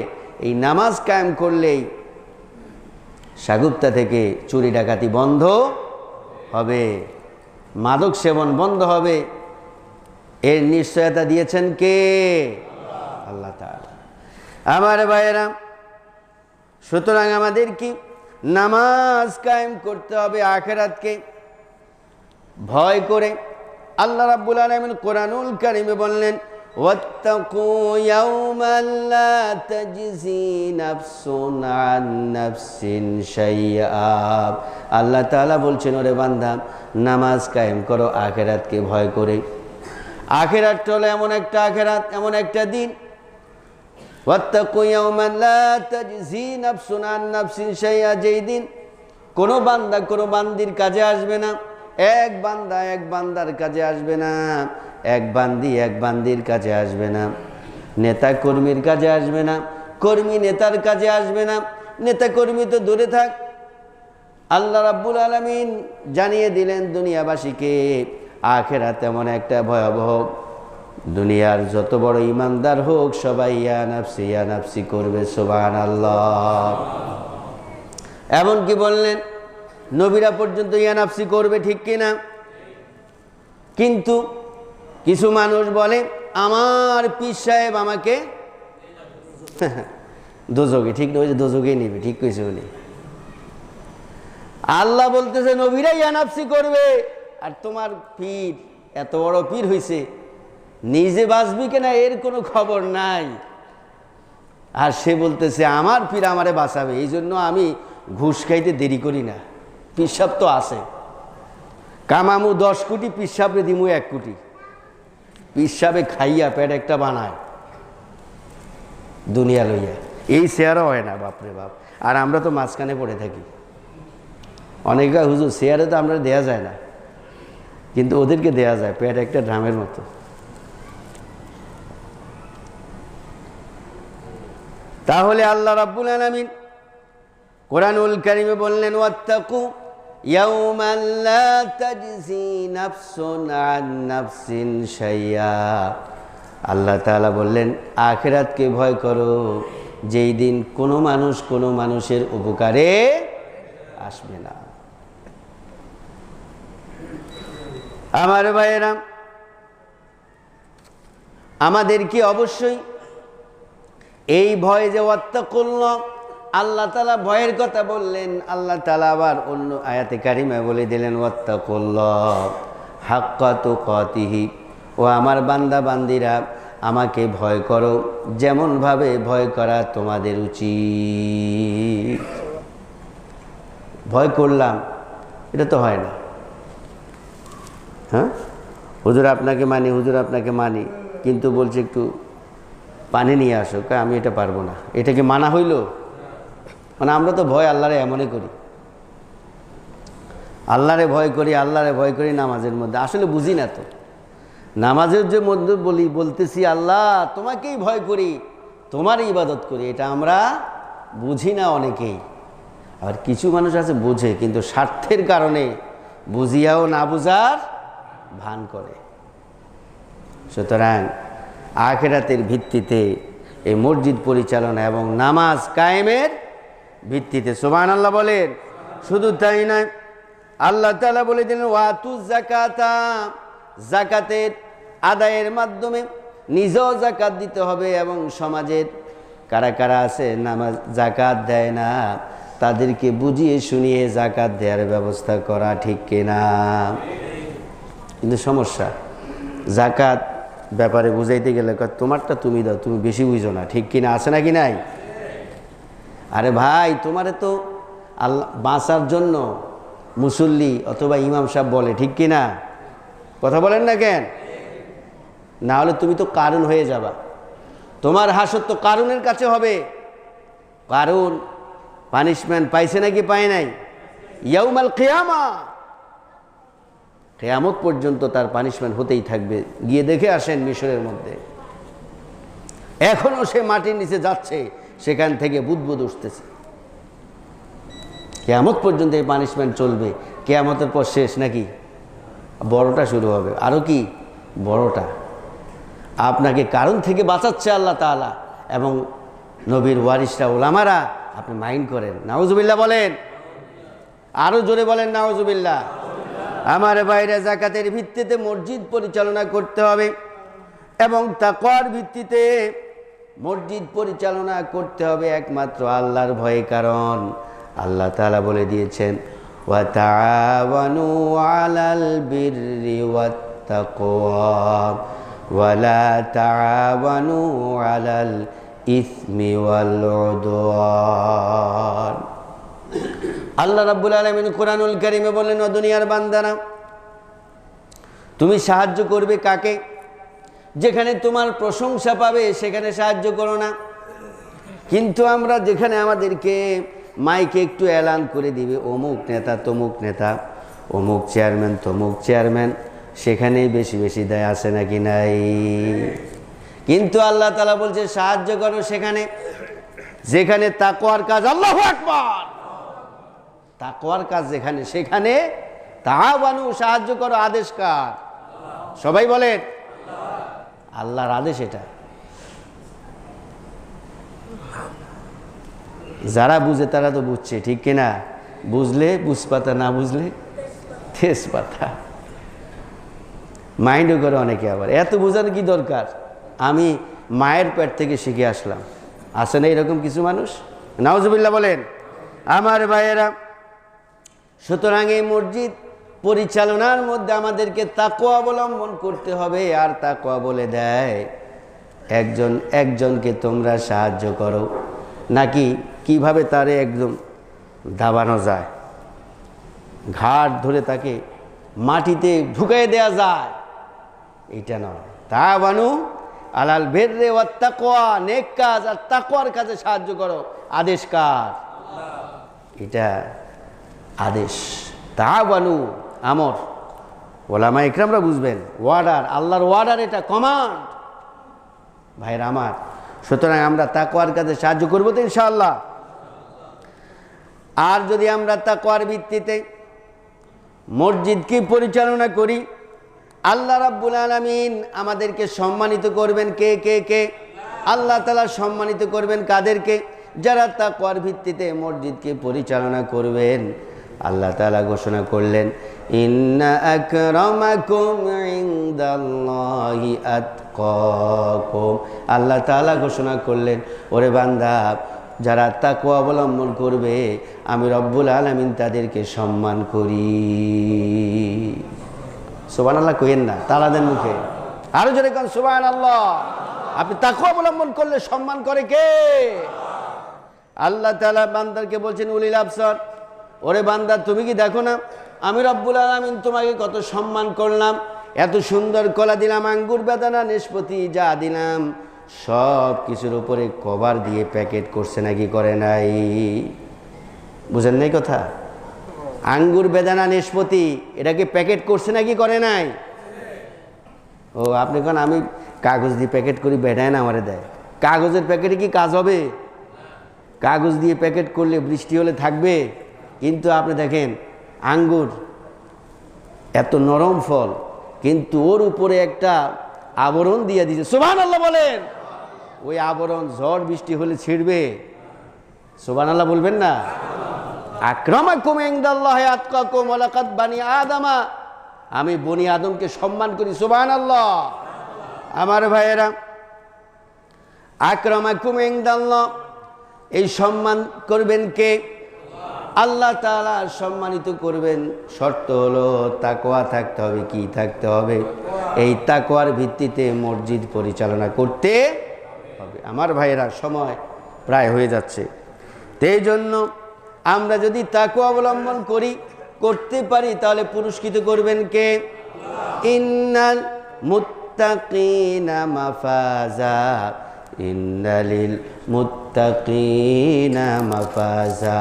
এই নামাজ কায়েম করলেই সাগুপ্তা থেকে চুরি ডাকাতি বন্ধ হবে, মাদক সেবন বন্ধ হবে। এর নিশ্চয়তা দিয়েছেন কে? আল্লাহ তাআলা। আমার ভাইয়েরা, সুতরাং আমাদের কি নামাজ কায়েম করতে হবে আখিরাতকে ভয় করে। আল্লাহ রাব্বুল আলামিন কোরআনুল কারীমে বললেন, ওয়াত্তাকু ইয়াওমান লা তাজজি নাফসুন আন নাফসিন শাইআ। আল্লাহ তাআলা বলছেন, ওরে বান্দা, নামাজ কায়েম করো আখিরাতকে ভয় করে। আখিরাত হলো এমন একটা আখিরাত, এমন একটা দিন, ওয়াত্তাকু ইয়াওমান লা তাজজি নাফসুন আন নাফসিন শাইআ, যেই দিন কোনো বান্দা কোনো বান্দির কাজে আসবে না, এক বান্দা এক বান্দার কাজে আসবে না, এক বান্দি এক বান্দির কাজে আসবে না, নেতা কর্মীর কাজে আসবে না, কর্মী নেতার কাজে আসবে না, নেতা কর্মী তো দূরে থাক। আল্লাহ রাব্বুল আলামিন জানিয়ে দিলেন দুনিয়াবাসীকে, আখিরাত এমন একটা ভয়াবহ, দুনিয়ার যত বড় ইমানদার হোক সবাই ইয়া নাফসি করবে, সুবহানাল্লাহ। এমনকি বললেন নবীরা পর্যন্ত ইয়া নাফসি করবে, ঠিক কিনা? কিন্তু কিছু মানুষ বলে, আমার পীর সাহেব আমাকে দোজকে, ঠিক নয়, দোজকেই নিবে, ঠিক কইছে উনি। আল্লাহ বলতেছে নবীরা ইয়া নাফসি করবে, আর তোমার পীর এত বড় পীর হইছে, নিজে বাঁচবি কিনা এর কোনো খবর নাই, আর সে বলতেছে আমার পীর আমারে বাঁচাবে, এই জন্য আমি ঘুষ খাইতে দেরি করি না। পিসাব তো আছে, কামামু 10 কোটি, পিসাবে দিমু 1 কোটি। পিসাবে খাইয়া পেট একটা বানায় দুনিয়া লইয়া, এই শেয়ারও হয় না, বাপরে বাপ। আর আমরা তো মাঝখানে পড়ে থাকি। অনেকে হুজুর শেয়ারে তো আমরা দেয়া যায় না, কিন্তু ওদেরকে দেয়া যায়, পেট একটা ড্রামের মতো। তাহলে আল্লাহ রাব্বুল আলামিন কোরআনুল কারীমে বললেন ওয়াত্তাকু ইয়াওমান লা তাজজি নাফসুন আন নাফসিন শাইয়া। আল্লাহ তাআলা বললেন আখিরাতকে ভয় করো, যেই দিন কোনো মানুষ কোনো মানুষের উপকারে আসবে না। আমার ভাইয়েরা, আমাদেরকে অবশ্যই এই ভয় যে ওয়াত্তাকুল্লাহ, আল্লাহ তাআলা ভয়ের কথা বললেন, আল্লাহ তাআলা আবার অন্য আয়াতে কারিমায় বলে দিলেন ওয়াত্তাকুল্লাহ হাক্কা তুকাতিহি, ও আমার বান্দা বান্দিরা আমাকে ভয় করো যেমনভাবে ভয় করা তোমাদের উচিত। ভয় করলাম এটা তো হয় না। হ্যাঁ, হুজুর আপনাকে মানি, হুজুর আপনাকে মানি, কিন্তু বলছে একটু পানি নিয়ে আসো, আমি এটা পারবো না, এটা কি মানা হইল? মানে আমরা তো ভয় আল্লাহরে এমনই করি, আল্লাহরে ভয় করি, আল্লাহরে ভয় করি নামাজের মধ্যে, আসলে বুঝি না তো। নামাজের যে মধ্যে বলতেছি আল্লাহ তোমাকেই ভয় করি, তোমারই ইবাদত করি, এটা আমরা বুঝি না অনেকেই। আর কিছু মানুষ আছে বোঝে, কিন্তু স্বার্থের কারণে বুঝিয়াও না বুঝার ভান করে। সুতরাং আখিরাতের ভিত্তিতে এই মসজিদ পরিচালনা এবং নামাজ কায়েমের ভিত্তিতে সুবহানাল্লাহ বলেন। শুধু তাই নয়, আল্লাহ তাআলা বলে দিলেন ওয়াতু যাকাতা, যাকাতের আদায়ের মাধ্যমে নিজেও যাকাত দিতে হবে এবং সমাজের কারা কারা আছে নামাজ যাকাত দেয় না তাদেরকে বুঝিয়ে শুনিয়ে যাকাত দেওয়ার ব্যবস্থা করা, ঠিক কিনা? কিন্তু সমস্যা, যাকাত ব্যাপারে বুঝাইতে গেলে তোমারটা তুমি দাও, তুমি বেশি বুঝো না, ঠিক কিনা? আছে নাকি নাই? আরে ভাই, তোমারে তো আল্লাহ বাঁচার জন্য মুসল্লি অথবা ইমাম সাহেব বলে, ঠিক কিনা? কথা বলেন না কেন? না হলে তুমি তো কারুন হয়ে যাবা, তোমার হাসর তো কারুনের কাছে হবে। কারুন পানিশমেন্ট পাইছে নাকি পায় নাই? ইয়াউমাল কিয়ামা, কিয়ামত পর্যন্ত তার পানিশমেন্ট হতেই থাকবে। গিয়ে দেখে আসেন মিশরের মধ্যে, এখনো সে মাটির নিচে যাচ্ছে, সেখান থেকে বুদবুদ উঠতেছে। কিয়ামত পর্যন্ত এই পানিশমেন্ট চলবে, কিয়ামতের পর শেষ নাকি? বড়টা শুরু হবে। আরও কি বড়টা? আপনাকে কারণ থেকে বাঁচাচ্ছে আল্লাহ তাআলা এবং নবীর ওয়ারিসরা ওলামারা। আপনি মাইন্ড করেন, নাউজুবিল্লাহ বলেন, আরো জোরে বলেন নাউজুবিল্লাহ। আমার বাইরে যাকাতের ভিত্তিতে মসজিদ পরিচালনা করতে হবে এবং তাকওয়ার ভিত্তিতে মসজিদ পরিচালনা করতে হবে একমাত্র আল্লাহর ভয়ে। কারণ আল্লাহ তাআলা বলে দিয়েছেন ওয়া তাআওয়ানু আলাল বিররি ওয়াত তাকওয়া ওয়া লা তাআওয়ানু আলাল ইসমি ওয়াল উদওয়ান। আল্লাহ রাব্বুল আলামিন কোরআনুল কারীমে বলেন, ও দুনিয়ার বান্দারা, তুমি সাহায্য করবে কাকে? যেখানে তোমার প্রশংসা পাবে সেখানে সাহায্য করো না। কিন্তু আমরা যেখানে আমাদেরকে মাইকে একটু এলান করে দিবে অমুক নেতা তমুক নেতা, অমুক চেয়ারম্যান তমুক চেয়ারম্যান, সেখানেই বেশি বেশি দেয়, আছে নাকি নাই? কিন্তু আল্লাহ তাআলা বলছে সাহায্য করো সেখানে যেখানে তাকওয়ার কাজ। আল্লাহু আকবার। তাকওয়ার কাজ যেখানে, সেখানে তাআওয়ানু, সাহায্য করো। আদেশ কার? সবাই বলেন আল্লাহর আদেশ এটা। যারা বুঝে তারা তো বুঝছে, ঠিক কিনা? বুঝলে বুঝপাতা, না বুঝলে তেজপাতা। মাইন্ডও করে অনেকে। আবার এত বোঝানো কি দরকার? আমি মায়ের পেট থেকে শিখে আসলাম, আছে না এরকম কিছু মানুষ? নাউজুবিল্লাহ বলেন। আমার ভাইয়েরা, সুতরাং এই মসজিদ পরিচালনার মধ্যে আমাদেরকে তাকওয়া অবলম্বন করতে হবে। আর তাকওয়া বলে দেয় একজন একজনকে তোমরা সাহায্য করো, নাকি কিভাবে তারে একদম দাবানো যায়, ঘাট ধরে তাকে মাটিতে ঢুকাই দেয়া যায়, এটা নয়। তাআওয়ানু আলাল বিররি ওয়াত তাকওয়া, নেক কাজ আর তাকওয়ার কাজে সাহায্য করো। আদেশ কার? এটা আদেশ। তাআওয়ানু আমর, ওলামা ইকরামরা বুঝবেন, ওয়ার্ডার, আল্লাহর ওয়ার্ডার, এটা কমান্ড। ভাইরা আমার, সুতরাং আমরা তাকওয়ার কাজে সাহায্য করব তো ইনশাআল্লাহ। আর যদি আমরা তাকওয়ার ভিত্তিতে মসজিদকে পরিচালনা করি, আল্লাহ রাব্বুল আলামিন আমাদেরকে সম্মানিত করবেন। কে কে কে? আল্লাহ তাআলা সম্মানিত করবেন কাদেরকে? যারা তাকওয়ার ভিত্তিতে মসজিদকে পরিচালনা করবেন। আল্লাহ তাআলা ঘোষণা করলেন, ইন্না আকরামাকুম ইনদাল্লাহি আতকাকুম। আল্লাহ তাআলা ঘোষণা করলেন, ওরে বান্দা, যারা তাকওয়া অবলম্বন করবে আমি রব্বুল আলামিন তাদেরকে সম্মান করি। সুবহানাল্লাহ কইেন না, তালা দেন মুখে, আরো জোরে কোন সুবহানাল্লাহ। আপনি তাকওয়া অবলম্বন করলে সম্মান করে কে? আল্লাহ তাআলা বান্দারকে বলছেন উলিল আবসার, ওরে বান্দা তুমি কি দেখো না আমি রব্বুল আলামিন তোমাকে কত সম্মান করলাম, এত সুন্দর কলা দিলাম, আঙ্গুর বেদানা নিষ্পতি যা দিলাম সব কিছুর উপরে কভার দিয়ে প্যাকেট করছে নাকি করে নাই? বুঝেন নাই কথা? আঙ্গুর বেদানা নিষ্পতি এটাকে প্যাকেট করছে নাকি করে নাই? ও আপনি কোন আমি কাগজ দিয়ে প্যাকেট করি, বেড়ায় না আমারে দেয়। কাগজের প্যাকেটে কি কাজ হবে? কাগজ দিয়ে প্যাকেট করলে বৃষ্টি হলে থাকবে, কিন্তু আপনি দেখেন আঙ্গুর এত নরম ফল, কিন্তু ওর উপরে একটা আবরণ দিয়ে দিয়েছে। সুবহানাল্লাহ বলেন। ওই আবরণ ঝড় বৃষ্টি হলে ছিড়বে। সুবহানাল্লাহ বলবেন না? আকরামাকুম ইনদাল্লাহি আতকাকুম ওয়া লাকাদ বানি আদামা, আমি বনি আদমকে সম্মান করি। সুবহানাল্লাহ। আমার ভাইয়েরা, আকরামাকুম ইনদাল্লাহ, এই সম্মান করবেন কে? আল্লাহ তাআলা সম্মানিত করবেন। শর্ত হলো তাকওয়া থাকতে হবে। কি থাকতে হবে? এই তাকওয়ার ভিত্তিতে মসজিদ পরিচালনা করতে হবে। আমার ভাইয়েরা, সময় প্রায় হয়ে যাচ্ছে, এই জন্য আমরা যদি তাকওয়া অবলম্বন করতে পারি তাহলে পুরস্কৃত করবেন কে? ইন্নাল মুত্তাকিনা মাফাজা, ইন্নালিল মুত্তাকিনা মাফাজা।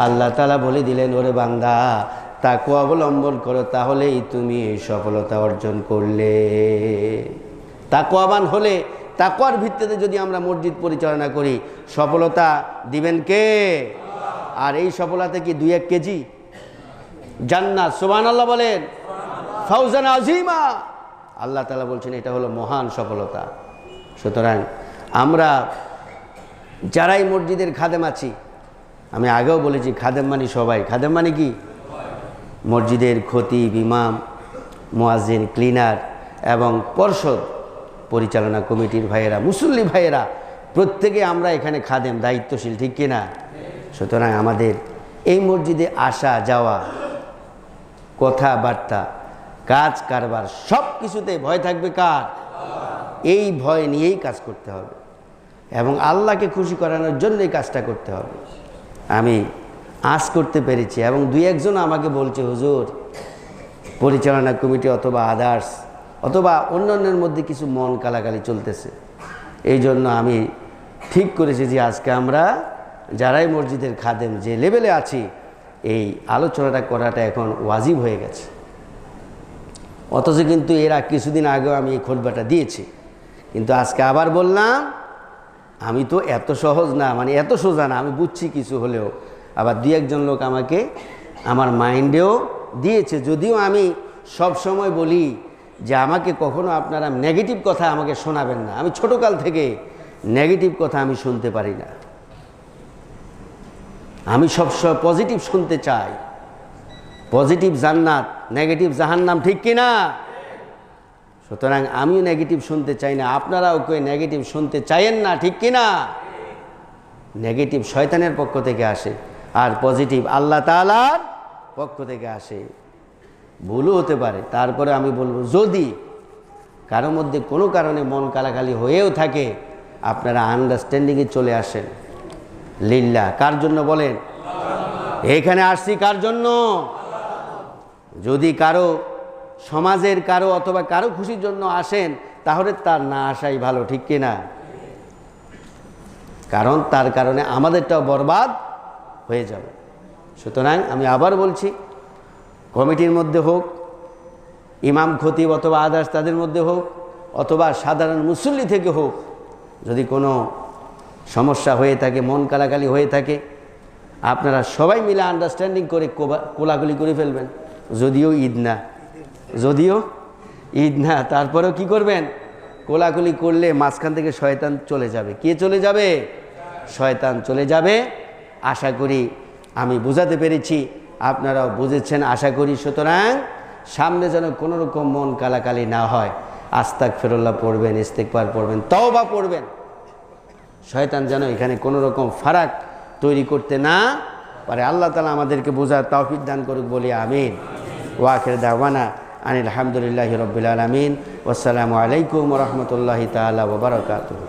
আল্লাহ তাআলা বলে দিলেন, ওরে বান্দা তাকওয়া অবলম্বন করো, তাহলেই তুমি সফলতা অর্জন করলে। তাকওয়াবান হলে, তাকওয়ার ভিত্তিতে যদি আমরা মসজিদ পরিচালনা করি, সফলতা দিবেন কে? আর এই সফলতা কি 2-1 কেজি জান্নাত? সুবহানাল্লাহ বলেন। ফাউজান আযীমা। আল্লাহ তাআলা বলছেন এটা হলো মহান সফলতা। সুতরাং আমরা যারাই মসজিদের খাদেম আছি, আমি আগেও বলেছি খাদেম মানে সবাই। খাদেম মানে কি? মসজিদের খতিব, ইমাম, মুয়াজ্জিন, ক্লিনার এবং পর্ষদ পরিচালনা কমিটির ভাইয়েরা, মুসল্লি ভাইয়েরা, প্রত্যেকে আমরা এখানে খাদেম, দায়িত্বশীল, ঠিক কিনা? সুতরাং আমাদের এই মসজিদে আসা যাওয়া, কথাবার্তা, কাজ কারবার সব কিছুতে ভয় থাকবে কার? এই ভয় নিয়েই কাজ করতে হবে এবং আল্লাহকে খুশি করানোর জন্য এই কাজটা করতে হবে। আমি আজ করতে পেরেছি এবং 2-1 জন আমাকে বলছে, হুজুর পরিচালনা কমিটি অথবা আদার্স অথবা অন্যান্যের মধ্যে কিছু মন কালাকালি চলতেছে। এই জন্য আমি ঠিক করেছি যে আজকে আমরা যারাই মসজিদের খাদেম যে লেভেলে আছি, এই আলোচনাটা করাটা এখন ওয়াজিব হয়ে গেছে। অথচ কিন্তু এরা কিছুদিন আগেও আমি এই খুতবাটা দিয়েছি, কিন্তু আজকে আবার বললাম আমি তো এত সহজ না, মানে এত সোজা না, আমি বুঝছি কিছু হলেও। আবার 2-1 জন লোক আমাকে আমার মাইন্ডেও দিয়েছে, যদিও আমি সব সময় বলি যে আমাকে কখনো আপনারা নেগেটিভ কথা আমাকে শোনাবেন না। আমি ছোটকাল থেকে নেগেটিভ কথা আমি শুনতে পারি না, আমি সবসময় পজিটিভ শুনতে চাই। পজিটিভ জান্নাত, নেগেটিভ জাহান্নাম, ঠিক কিনা? সুতরাং আমিও নেগেটিভ শুনতে চাই না, আপনারাও কেউ নেগেটিভ শুনতে চাইেন না, ঠিক কিনা? নেগেটিভ শয়তানের পক্ষ থেকে আসে আর পজিটিভ আল্লাহ তাআলার পক্ষ থেকে আসে। ভুলও হতে পারে, তারপরে আমি বলবো যদি কারোর মধ্যে কোনো কারণে মন কালাকালি হয়েও থাকে, আপনারা আন্ডারস্ট্যান্ডিংয়ে চলে আসেন। লিল্লাহ, কার জন্য বলেন? এখানে আসছি কার জন্য? যদি কারো সমাজের কারো অথবা কারো খুশির জন্য আসেন, তাহলে তার না আসাই ভালো, ঠিক কিনা? কারণ তার কারণে আমাদেরটাও বরবাদ হয়ে যাবে। সুতরাং আমি আবার বলছি, কমিটির মধ্যে হোক, ইমাম খতিব অথবা আদার্স তাদের মধ্যে হোক, অথবা সাধারণ মুসল্লি থেকে হোক, যদি কোনো সমস্যা হয়ে থাকে, মন কালাকালি হয়ে থাকে, আপনারা সবাই মিলে আন্ডারস্ট্যান্ডিং করে কোলাকুলি করে ফেলবেন। যদিও ঈদ না, তারপরেও কি করবেন? কোলাকুলি করলে মাঝখান থেকে শয়তান চলে যাবে। কে চলে যাবে? শয়তান চলে যাবে। আশা করি আমি বুঝাতে পেরেছি, আপনারাও বুঝেছেন আশা করি। সুতরাং সামনে যেন কোনো রকম মন কালাকালি না হয়। আস্তাগফিরুল্লাহ পড়বেন, ইস্তিগফার পড়বেন, তওবা পড়বেন। শয়তান যেন এখানে কোনো রকম ফারাক তৈরি করতে না পারে। আল্লাহ তাআলা আমাদেরকে বোঝার তৌফিক দান করুক, বলি আমিন। ওয়া আখির দাওয়ানা আনিল হামদুলিল্লাহি রাব্বিল আলামিন। ওয়াসসালামু আলাইকুম ওয়া রাহমাতুল্লাহি তাআলা ওয়া বারাকাতুহু।